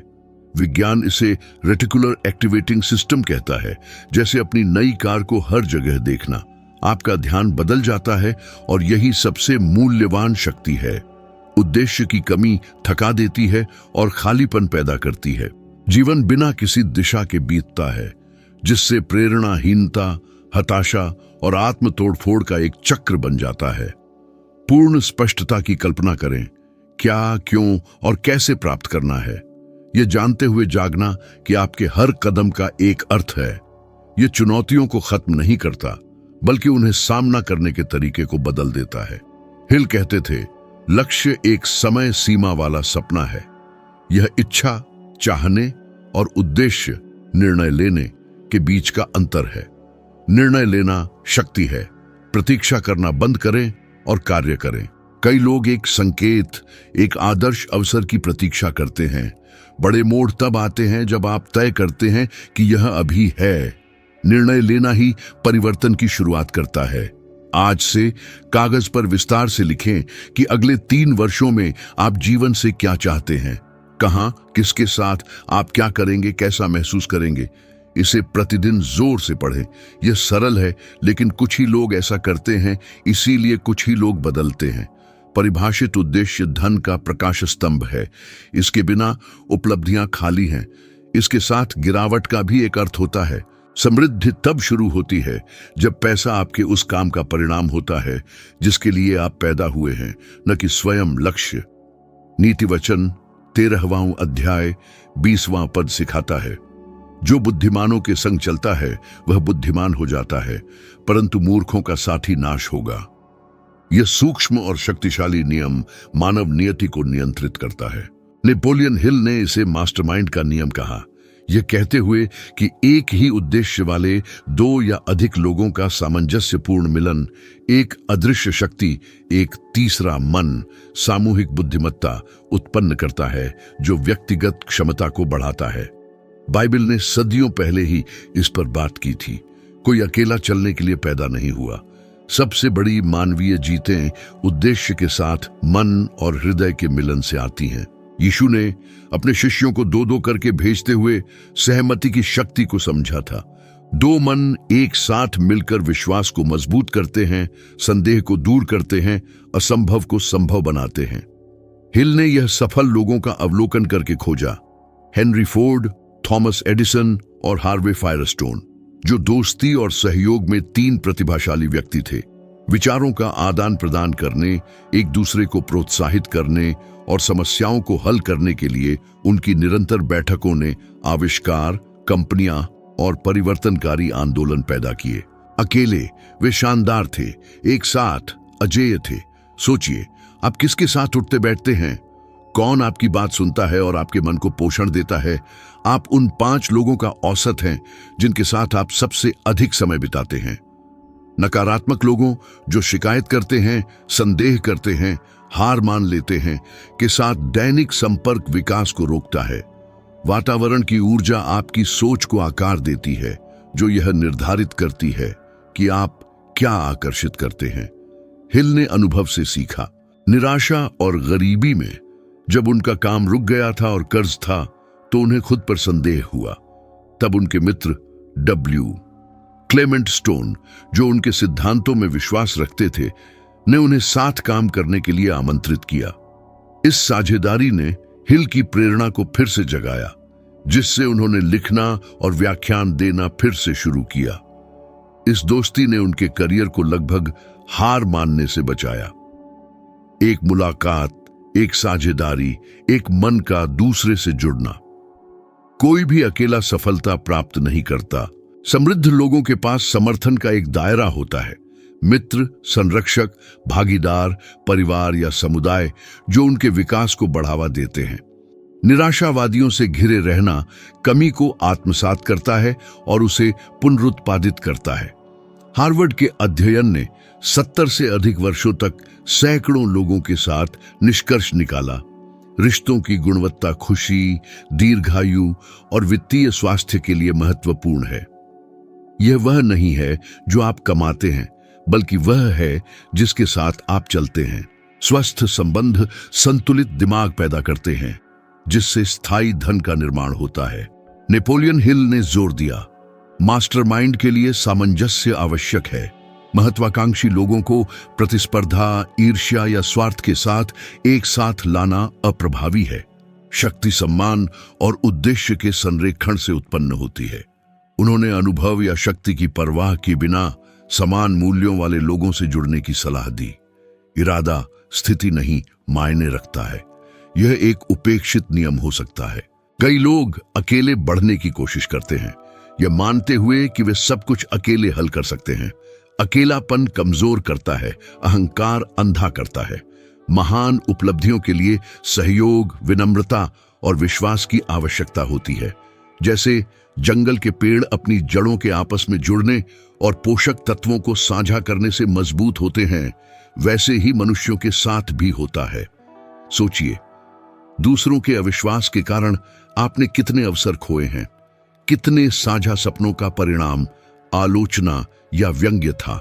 Speaker 1: विज्ञान इसे रेटिकुलर एक्टिवेटिंग सिस्टम कहता है। जैसे अपनी नई कार को हर जगह देखना, आपका ध्यान बदल जाता है और यही सबसे मूल्यवान शक्ति है। उद्देश्य की कमी थका देती है और खालीपन पैदा करती है। जीवन बिना किसी दिशा के बीतता है, जिससे प्रेरणाहीनता, हताशा और आत्म तोड़फोड़ का एक चक्र बन जाता है। पूर्ण स्पष्टता की कल्पना करें, क्या, क्यों और कैसे प्राप्त करना है। यह जानते हुए जागना कि आपके हर कदम का एक अर्थ है। यह चुनौतियों को खत्म नहीं करता बल्कि उन्हें सामना करने के तरीके को बदल देता है। हिल कहते थे, लक्ष्य एक समय सीमा वाला सपना है। यह इच्छा, चाहने और उद्देश्य, निर्णय लेने के बीच का अंतर है। निर्णय लेना शक्ति है। प्रतीक्षा करना बंद करें और कार्य करें। कई लोग एक संकेत, एक आदर्श अवसर की प्रतीक्षा करते हैं। बड़े मोड़ तब आते हैं जब आप तय करते हैं कि यह अभी है। निर्णय लेना ही परिवर्तन की शुरुआत करता है। आज से कागज पर विस्तार से लिखें कि अगले 3 वर्षों में आप जीवन से क्या चाहते हैं, कहां, किसके साथ आप क्या करेंगे, कैसा महसूस करेंगे। इसे प्रतिदिन जोर से पढ़ें। यह सरल है, लेकिन कुछ ही लोग ऐसा करते हैं, इसीलिए कुछ ही लोग बदलते हैं। परिभाषित उद्देश्य धन का प्रकाश स्तंभ है। इसके बिना उपलब्धियां खाली हैं। इसके साथ गिरावट का भी एक अर्थ होता है। समृद्धि तब शुरू होती है जब पैसा आपके उस काम का परिणाम होता है जिसके लिए आप पैदा हुए हैं, न कि स्वयं लक्ष्य। नीति वचन 13वां अध्याय 20वां पद सिखाता है, जो बुद्धिमानों के संग चलता है वह बुद्धिमान हो जाता है, परंतु मूर्खों का साथी नाश होगा। यह सूक्ष्म और शक्तिशाली नियम मानव नियति को नियंत्रित करता है। नेपोलियन हिल ने इसे मास्टरमाइंड का नियम कहा, यह कहते हुए कि एक ही उद्देश्य वाले 2 या अधिक लोगों का सामंजस्यपूर्ण मिलन एक अदृश्य शक्ति, एक तीसरा मन, सामूहिक बुद्धिमत्ता उत्पन्न करता है जो व्यक्तिगत क्षमता को बढ़ाता है। बाइबल ने सदियों पहले ही इस पर बात की थी। कोई अकेला चलने के लिए पैदा नहीं हुआ। सबसे बड़ी मानवीय जीतें उद्देश्य के साथ मन और हृदय के मिलन से आती हैं। यीशु ने अपने शिष्यों को 2-2 करके भेजते हुए सहमति की शक्ति को समझा था। 2 मन एक साथ मिलकर विश्वास को मजबूत करते हैं, संदेह को दूर करते हैं, असंभव को संभव बनाते हैं। हिल ने यह सफल लोगों का अवलोकन करके खोजा। हेनरी फोर्ड, थॉमस एडिसन और हार्वे फायरस्टोन, जो दोस्ती और सहयोग में 3 प्रतिभाशाली व्यक्ति थे। विचारों का आदान प्रदान करने, एक दूसरे को प्रोत्साहित करने और समस्याओं को हल करने के लिए उनकी निरंतर बैठकों ने आविष्कार, कंपनियां और परिवर्तनकारी आंदोलन पैदा किए। अकेले वे शानदार थे, एक साथ अजेय थे। सोचिए, आप किसके साथ उठते बैठते हैं? कौन आपकी बात सुनता है और आपके मन को पोषण देता है? आप उन 5 लोगों का औसत हैं जिनके साथ आप सबसे अधिक समय बिताते हैं। नकारात्मक लोगों, जो शिकायत करते हैं, संदेह करते हैं, हार मान लेते हैं, के साथ दैनिक संपर्क विकास को रोकता है। वातावरण की ऊर्जा आपकी सोच को आकार देती है, जो यह निर्धारित करती है कि आप क्या आकर्षित करते हैं। हिल ने अनुभव से सीखा। निराशा और गरीबी में जब उनका काम रुक गया था और कर्ज था, तो उन्हें खुद पर संदेह हुआ। तब उनके मित्र क्लेमेंट स्टोन, जो उनके सिद्धांतों में विश्वास रखते थे, ने उन्हें साथ काम करने के लिए आमंत्रित किया। इस साझेदारी ने हिल की प्रेरणा को फिर से जगाया, जिससे उन्होंने लिखना और व्याख्यान देना फिर से शुरू किया। इस दोस्ती ने उनके करियर को लगभग हार मानने से बचाया। एक मुलाकात, एक साझेदारी, एक मन का दूसरे से जुड़ना। कोई भी अकेला सफलता प्राप्त नहीं करता। समृद्ध लोगों के पास समर्थन का एक दायरा होता है। मित्र, संरक्षक, भागीदार, परिवार या समुदाय जो उनके विकास को बढ़ावा देते हैं। निराशावादियों से घिरे रहना कमी को आत्मसात करता है और उसे पुनरुत्पादित करता है। हार्वर्ड के अध्ययन ने 70 से अधिक वर्षों तक सैकड़ों लोगों के साथ निष्कर्ष निकाला। रिश्तों की गुणवत्ता खुशी, दीर्घायु और वित्तीय स्वास्थ्य के लिए महत्वपूर्ण है। यह वह नहीं है जो आप कमाते हैं, बल्कि वह है जिसके साथ आप चलते हैं। स्वस्थ संबंध संतुलित दिमाग पैदा करते हैं, जिससे स्थायी धन का निर्माण होता है। नेपोलियन हिल ने जोर दिया, मास्टरमाइंड के लिए सामंजस्य आवश्यक है। महत्वाकांक्षी लोगों को प्रतिस्पर्धा, ईर्ष्या या स्वार्थ के साथ एक साथ लाना अप्रभावी है। शक्ति सम्मान और उद्देश्य के संरेखण से उत्पन्न होती है। उन्होंने अनुभव या शक्ति की परवाह किए बिना समान मूल्यों वाले लोगों से जुड़ने की सलाह दी। इरादा, स्थिति नहीं मायने रखता है। यह एक उपेक्षित नियम हो सकता है। कई लोग अकेले बढ़ने की कोशिश करते हैं, यह मानते हुए कि वे सब कुछ अकेले हल कर सकते हैं। अकेलापन कमजोर करता है, अहंकार अंधा करता है। महान उपलब्धियों के लिए सहयोग, विनम्रता और विश्वास की आवश्यकता होती है। जैसे जंगल के पेड़ अपनी जड़ों के आपस में जुड़ने और पोषक तत्वों को साझा करने से मजबूत होते हैं, वैसे ही मनुष्यों के साथ भी होता है। सोचिए, दूसरों के अविश्वास के कारण आपने कितने अवसर खोए हैं। कितने साझा सपनों का परिणाम आलोचना या व्यंग्य था।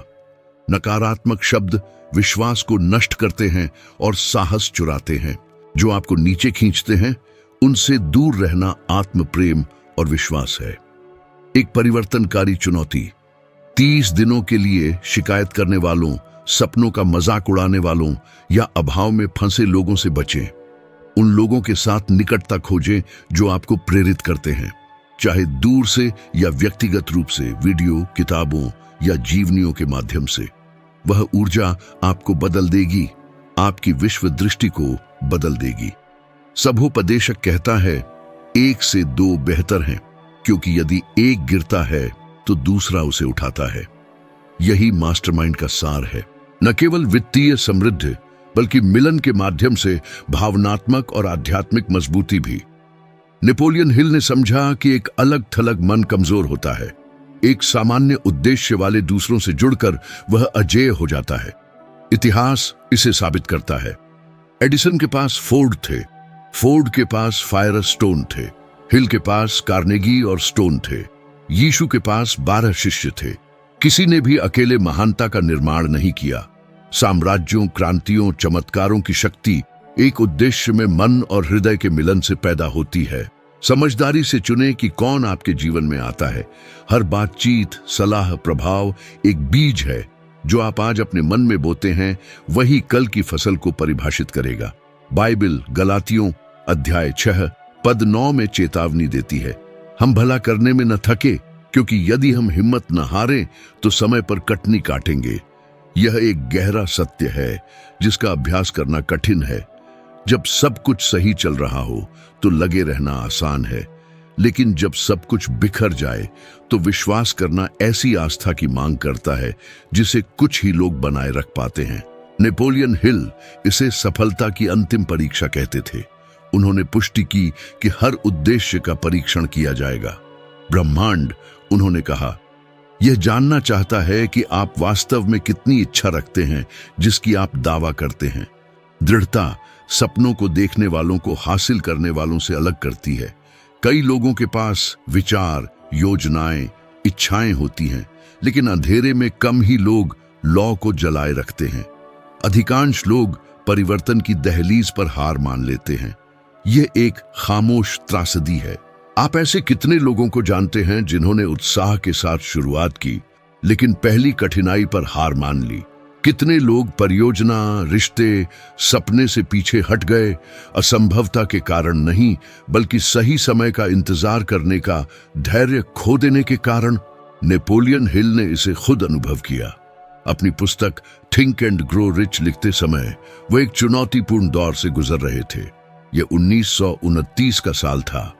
Speaker 1: नकारात्मक शब्द विश्वास को नष्ट करते हैं और साहस चुराते हैं। जो आपको नीचे खींचते हैं, उनसे दूर रहना आत्म प्रेम और विश्वास है। एक परिवर्तनकारी चुनौती। 30 दिनों के लिए शिकायत करने वालों, सपनों का मजाक उड़ाने वालों या अभाव में फंसे लोगों से बचें। उन लोगों के साथ निकटता खोजें जो आपको प्रेरित करते हैं, चाहे दूर से या व्यक्तिगत रूप से, वीडियो, किताबों या जीवनियों के माध्यम से। वह ऊर्जा आपको बदल देगी, आपकी विश्व दृष्टि को बदल देगी। सभोपदेशक कहता है, 1 से 2 बेहतर हैं, क्योंकि यदि एक गिरता है तो दूसरा उसे उठाता है। यही मास्टरमाइंड का सार है। न केवल वित्तीय समृद्धि, बल्कि मिलन के माध्यम से भावनात्मक और आध्यात्मिक मजबूती भी। नेपोलियन हिल ने समझा कि एक अलग थलग मन कमजोर होता है। एक सामान्य उद्देश्य वाले दूसरों से जुड़कर वह अजेय हो जाता है। इतिहास इसे साबित करता है। एडिसन के पास फोर्ड थे, फोर्ड के पास फायरस्टोन थे, हिल के पास कार्नेगी और स्टोन थे, यीशु के पास 12 शिष्य थे। किसी ने भी अकेले महानता का निर्माण नहीं किया। साम्राज्यों, क्रांतियों, चमत्कारों की शक्ति एक उद्देश्य में मन और हृदय के मिलन से पैदा होती है। समझदारी से चुने कि कौन आपके जीवन में आता है। हर बातचीत, सलाह, प्रभाव एक बीज है जो आप आज अपने मन में बोते हैं, वही कल की फसल को परिभाषित करेगा। बाइबल गलातियों अध्याय 6 पद 9 में चेतावनी देती है, हम भला करने में न थके, क्योंकि यदि हम हिम्मत न हारें तो समय पर कटनी काटेंगे। यह एक गहरा सत्य है जिसका अभ्यास करना कठिन है। जब सब कुछ सही चल रहा हो तो लगे रहना आसान है, लेकिन जब सब कुछ बिखर जाए तो विश्वास करना ऐसी आस्था की मांग करता है जिसे कुछ ही लोग बनाए रख पाते हैं। नेपोलियन हिल इसे सफलता की अंतिम परीक्षा कहते थे। उन्होंने पुष्टि की कि हर उद्देश्य का परीक्षण किया जाएगा। ब्रह्मांड, उन्होंने कहा, यह जानना चाहता है कि आप वास्तव में कितनी इच्छा रखते हैं जिसकी आप दावा करते हैं। दृढ़ता सपनों को देखने वालों को हासिल करने वालों से अलग करती है। कई लोगों के पास विचार, योजनाएं, इच्छाएं होती हैं, लेकिन अंधेरे में कम ही लोग लौ को जलाए रखते हैं। अधिकांश लोग परिवर्तन की दहलीज पर हार मान लेते हैं। यह एक खामोश त्रासदी है। आप ऐसे कितने लोगों को जानते हैं जिन्होंने उत्साह के साथ शुरुआत की, लेकिन पहली कठिनाई पर हार मान ली? कितने लोग परियोजना, रिश्ते, सपने से पीछे हट गए, असंभवता के कारण नहीं, बल्कि सही समय का इंतजार करने का धैर्य खो देने के कारण? नेपोलियन हिल ने इसे खुद अनुभव किया। अपनी पुस्तक थिंक एंड ग्रो रिच लिखते समय वो एक चुनौतीपूर्ण दौर से गुजर रहे थे। यह 1929 का साल था।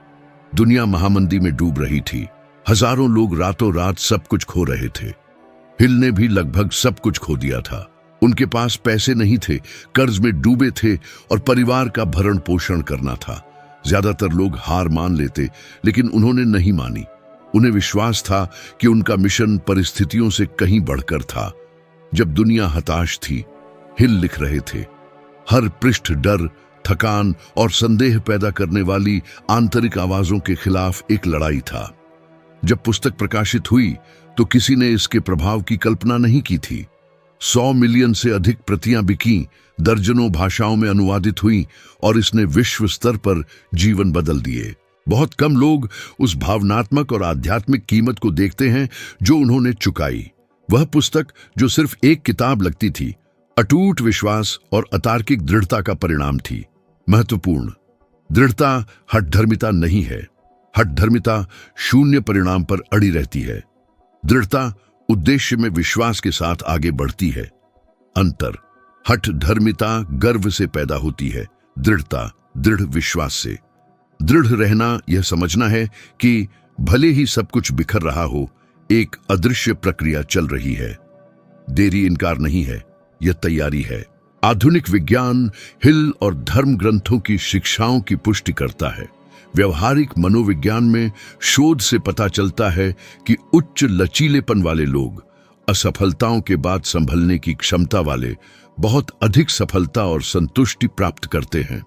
Speaker 1: दुनिया महामंदी में डूब रही थी। हजारों लोग रातों रात सब कुछ खो रहे थे। हिल ने भी लगभग सब कुछ खो दिया था। उनके पास पैसे नहीं थे, कर्ज में डूबे थे और परिवार का भरण पोषण करना था। ज्यादातर लोग हार मान लेते, लेकिन उन्होंने नहीं मानी। उन्हें विश्वास था कि उनका मिशन परिस्थितियों से कहीं बढ़कर था। जब दुनिया हताश थी, हिल लिख रहे थे। हर पृष्ठ डर, थकान और संदेह पैदा करने वाली आंतरिक आवाजों के खिलाफ एक लड़ाई था। जब पुस्तक प्रकाशित हुई तो किसी ने इसके प्रभाव की कल्पना नहीं की थी। 100 मिलियन से अधिक प्रतियां बिकीं, दर्जनों भाषाओं में अनुवादित हुई और इसने विश्व स्तर पर जीवन बदल दिए। बहुत कम लोग उस भावनात्मक और आध्यात्मिक कीमत को देखते हैं जो उन्होंने चुकाई। वह पुस्तक जो सिर्फ एक किताब लगती थी, अटूट विश्वास और अतार्किक दृढ़ता का परिणाम थी। महत्वपूर्ण, दृढ़ता हठधर्मिता नहीं है। हठधर्मिता शून्य परिणाम पर अड़ी रहती है। दृढ़ता उद्देश्य में विश्वास के साथ आगे बढ़ती है। अंतर, हठधर्मिता गर्व से पैदा होती है, दृढ़ता दृढ़ विश्वास से। दृढ़ रहना यह समझना है कि भले ही सब कुछ बिखर रहा हो, एक अदृश्य प्रक्रिया चल रही है। देरी इनकार नहीं है, यह तैयारी है। आधुनिक विज्ञान हिल और धर्म ग्रंथों की शिक्षाओं की पुष्टि करता है। व्यवहारिक मनोविज्ञान में शोध से पता चलता है कि उच्च लचीलेपन वाले लोग, असफलताओं के बाद संभलने की क्षमता वाले, बहुत अधिक सफलता और संतुष्टि प्राप्त करते हैं।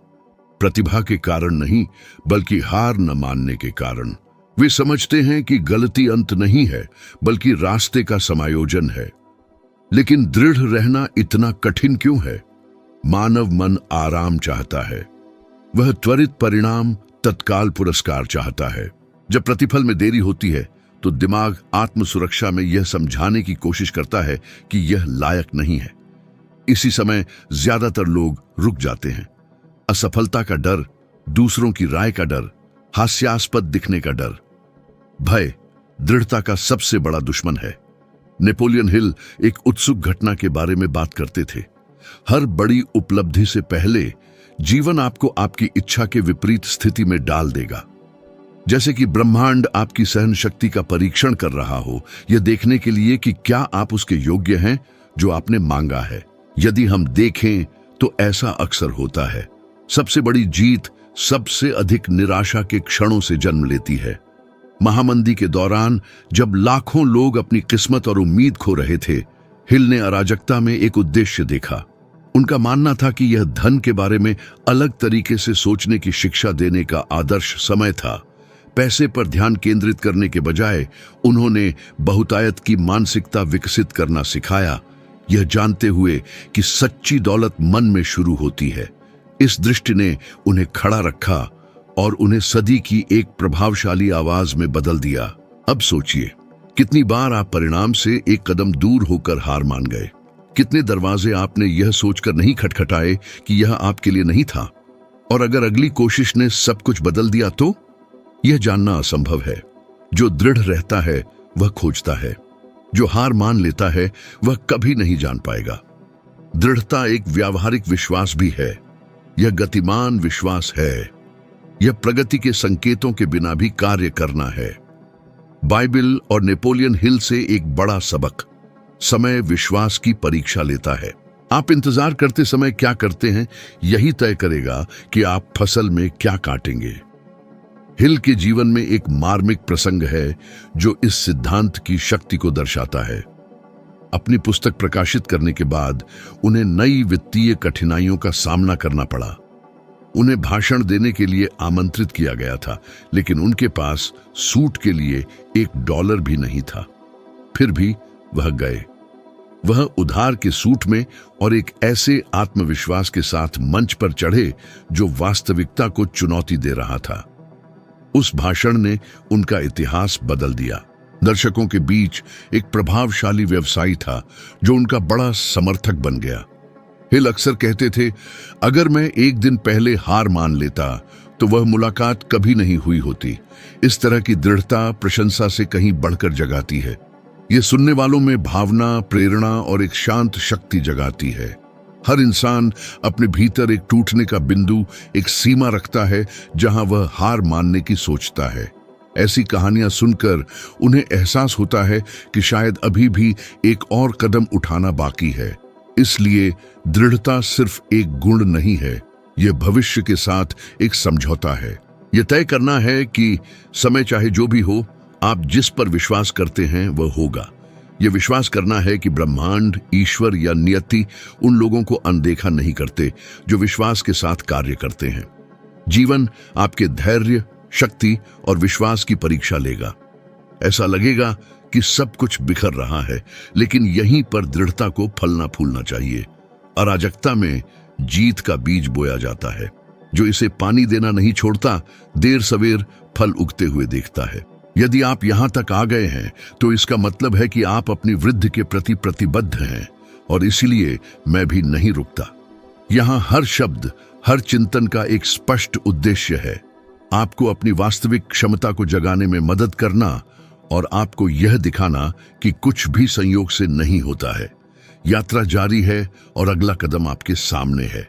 Speaker 1: प्रतिभा के कारण नहीं, बल्कि हार न मानने के कारण। वे समझते हैं कि गलती अंत नहीं है, बल्कि रास्ते का समायोजन है। लेकिन दृढ़ रहना इतना कठिन क्यों है? मानव मन आराम चाहता है। वह त्वरित परिणाम, तत्काल पुरस्कार चाहता है। जब प्रतिफल में देरी होती है तो दिमाग आत्म सुरक्षा में यह समझाने की कोशिश करता है कि यह लायक नहीं है। इसी समय ज्यादातर लोग रुक जाते हैं। असफलता का डर, दूसरों की राय का डर, हास्यास्पद दिखने का डर। भय दृढ़ता का सबसे बड़ा दुश्मन है। नेपोलियन हिल एक उत्सुक घटना के बारे में बात करते थे। हर बड़ी उपलब्धि से पहले जीवन आपको आपकी इच्छा के विपरीत स्थिति में डाल देगा। जैसे कि ब्रह्मांड आपकी सहन शक्ति का परीक्षण कर रहा हो, यह देखने के लिए कि क्या आप उसके योग्य हैं जो आपने मांगा है। यदि हम देखें तो ऐसा अक्सर होता है। सबसे बड़ी जीत सबसे अधिक निराशा के क्षणों से जन्म लेती है। महामंदी के दौरान जब लाखों लोग अपनी किस्मत और उम्मीद खो रहे थे, हिल ने अराजकता में एक उद्देश्य देखा। उनका मानना था कि यह धन के बारे में अलग तरीके से सोचने की शिक्षा देने का आदर्श समय था। पैसे पर ध्यान केंद्रित करने के बजाय उन्होंने बहुतायत की मानसिकता विकसित करना सिखाया, यह जानते हुए कि सच्ची दौलत मन में शुरू होती है। इस दृष्टि ने उन्हें खड़ा रखा और उन्हें सदी की एक प्रभावशाली आवाज में बदल दिया। अब सोचिए, कितनी बार आप परिणाम से एक कदम दूर होकर हार मान गए। कितने दरवाजे आपने यह सोचकर नहीं खटखटाए कि यह आपके लिए नहीं था, और अगर अगली कोशिश ने सब कुछ बदल दिया तो? यह जानना असंभव है। जो दृढ़ रहता है वह खोजता है, जो हार मान लेता है वह कभी नहीं जान पाएगा। दृढ़ता एक व्यावहारिक विश्वास भी है। यह गतिमान विश्वास है। यह प्रगति के संकेतों के बिना भी कार्य करना है। बाइबिल और नेपोलियन हिल से एक बड़ा सबक, समय विश्वास की परीक्षा लेता है। आप इंतजार करते समय क्या करते हैं, यही तय करेगा कि आप फसल में क्या काटेंगे। हिल के जीवन में एक मार्मिक प्रसंग है जो इस सिद्धांत की शक्ति को दर्शाता है। अपनी पुस्तक प्रकाशित करने के बाद उन्हें नई वित्तीय कठिनाइयों का सामना करना पड़ा। उन्हें भाषण देने के लिए आमंत्रित किया गया था, लेकिन उनके पास सूट के लिए $1 भी नहीं था। फिर भी वह गए। वह उधार के सूट में और एक ऐसे आत्मविश्वास के साथ मंच पर चढ़े जो वास्तविकता को चुनौती दे रहा था। उस भाषण ने उनका इतिहास बदल दिया। दर्शकों के बीच एक प्रभावशाली व्यवसायी था जो उनका बड़ा समर्थक बन गया। हिल अक्सर कहते थे, अगर मैं एक दिन पहले हार मान लेता तो वह मुलाकात कभी नहीं हुई होती। इस तरह की दृढ़ता प्रशंसा से कहीं बढ़कर जगाती है। यह सुनने वालों में भावना, प्रेरणा और एक शांत शक्ति जगाती है। हर इंसान अपने भीतर एक टूटने का बिंदु, एक सीमा रखता है जहां वह हार मानने की सोचता है। ऐसी कहानियां सुनकर उन्हें एहसास होता है कि शायद अभी भी एक और कदम उठाना बाकी है। इसलिए दृढ़ता सिर्फ एक गुण नहीं है, यह भविष्य के साथ एक समझौता है। यह तय करना है कि समय चाहे जो भी हो, आप जिस पर विश्वास करते हैं वह होगा। यह विश्वास करना है कि ब्रह्मांड, ईश्वर या नियति उन लोगों को अनदेखा नहीं करते जो विश्वास के साथ कार्य करते हैं। जीवन आपके धैर्य, शक्ति और विश्वास की परीक्षा लेगा। ऐसा लगेगा कि सब कुछ बिखर रहा है, लेकिन यहीं पर दृढ़ता को फलना फूलना चाहिए। अराजकता में जीत का बीज बोया जाता है। जो इसे पानी देना नहीं छोड़ता, देर सवेर फल उगते हुए देखता है। यदि आप यहां तक आ गए हैं तो इसका मतलब है कि आप अपनी वृद्धि के प्रति प्रतिबद्ध हैं, और इसीलिए मैं भी नहीं रुकता। यहां हर शब्द, हर चिंतन का एक स्पष्ट उद्देश्य है। आपको अपनी वास्तविक क्षमता को जगाने में मदद करना और आपको यह दिखाना कि कुछ भी संयोग से नहीं होता है। यात्रा जारी है और अगला कदम आपके सामने है।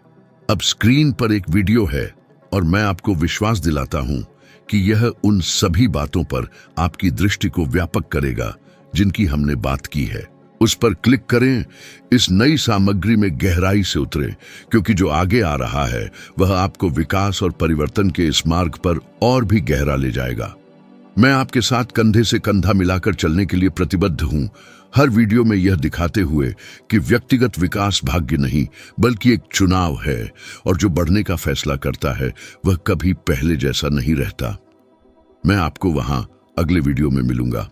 Speaker 1: अब स्क्रीन पर एक वीडियो है और मैं आपको विश्वास दिलाता हूं कि यह उन सभी बातों पर आपकी दृष्टि को व्यापक करेगा जिनकी हमने बात की है। उस पर क्लिक करें, इस नई सामग्री में गहराई से उतरें, क्योंकि जो आगे आ रहा है वह आपको विकास और परिवर्तन के इस मार्ग पर और भी गहरा ले जाएगा। मैं आपके साथ कंधे से कंधा मिलाकर चलने के लिए प्रतिबद्ध हूं, हर वीडियो में यह दिखाते हुए कि व्यक्तिगत विकास भाग्य नहीं बल्कि एक चुनाव है, और जो बढ़ने का फैसला करता है वह कभी पहले जैसा नहीं रहता। मैं आपको वहां अगले वीडियो में मिलूंगा।